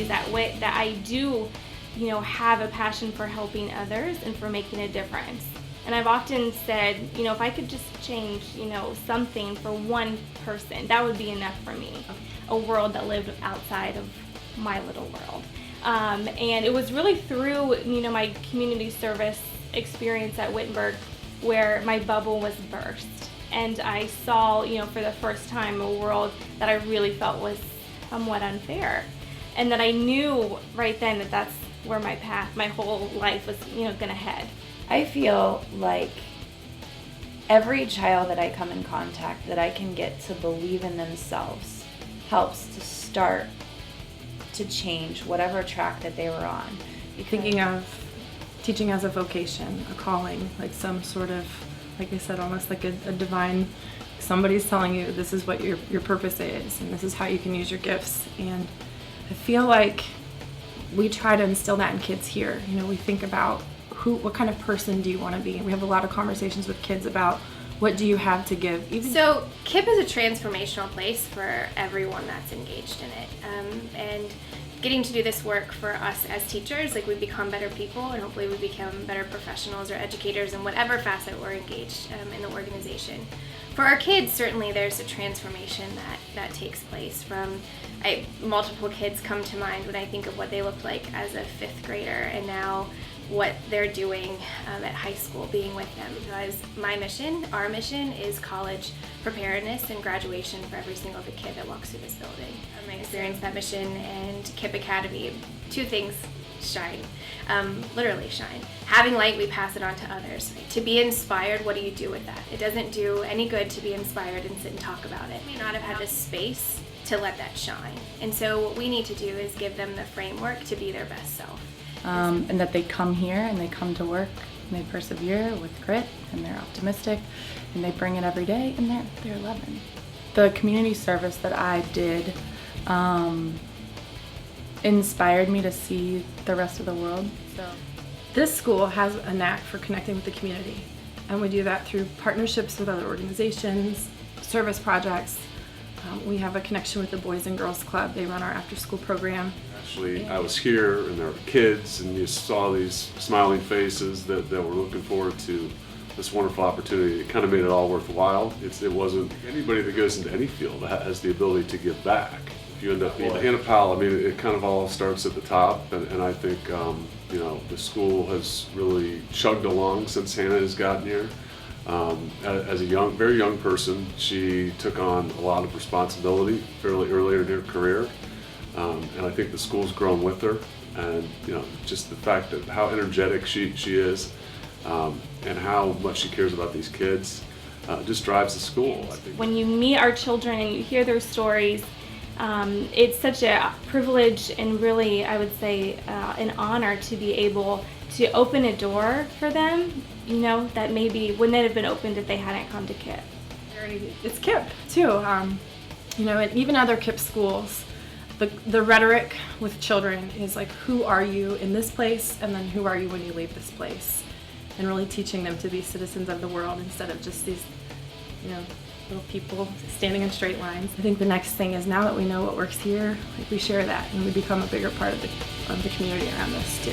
stories that I do, have a passion for helping others and for making a difference. And I've often said, if I could just change, something for one person, that would be enough for me. A world that lived outside of my little world. And it was really through, my community service experience at Wittenberg where my bubble was burst. And I saw, for the first time, a world that I really felt was somewhat unfair. And that I knew right then that that's where my path, my whole life was, gonna head. I feel like every child that I come in contact that I can get to believe in themselves helps to start to change whatever track that they were on. Thinking of teaching as a vocation, a calling, like some sort of, like I said, almost like a divine, somebody's telling you this is what your purpose is and this is how you can use your gifts. And I feel like we try to instill that in kids here. We think about what kind of person do you want to be? We have a lot of conversations with kids about what do you have to give. So KIPP is a transformational place for everyone that's engaged in it. And getting to do this work for us as teachers, like we become better people and hopefully we become better professionals or educators in whatever facet we're engaged in the organization. For our kids, certainly there's a transformation that takes place from, multiple kids come to mind when I think of what they looked like as a 5th grader and now what they're doing at high school, being with them. Because our mission is college preparedness and graduation for every single kid that walks through this building. I experienced that mission and KIPP Academy. 2 things shine, literally shine. Having light, we pass it on to others. To be inspired, what do you do with that? It doesn't do any good to be inspired and sit and talk about it. We may not have had the space to let that shine. And so what we need to do is give them the framework to be their best self. And that they come here and they come to work and they persevere with grit and they're optimistic and they bring it every day and they're 11. The community service that I did inspired me to see the rest of the world. So this school has a knack for connecting with the community, and we do that through partnerships with other organizations, service projects. We have a connection with the Boys and Girls Club. They run our after-school program. Actually, I was here and there were kids and you saw these smiling faces that were looking forward to this wonderful opportunity. It kind of made it all worthwhile. It wasn't anybody that goes into any field that has the ability to give back. If you end up being Hannah Powell, it kind of all starts at the top, and I think the school has really chugged along since Hannah has gotten here. As a very young person, she took on a lot of responsibility fairly early in her career, and I think the school's grown with her. And just the fact that how energetic she is, and how much she cares about these kids, just drives the school. I think. When you meet our children and you hear their stories, it's such a privilege and really, I would say, an honor to be able to open a door for them, that maybe wouldn't have been opened if they hadn't come to KIPP. It's KIPP too, and even other KIPP schools, the rhetoric with children is like, who are you in this place, and then who are you when you leave this place, and really teaching them to be citizens of the world instead of just these, little people standing in straight lines. I think the next thing is, now that we know what works here, we share that and we become a bigger part of the community around us too.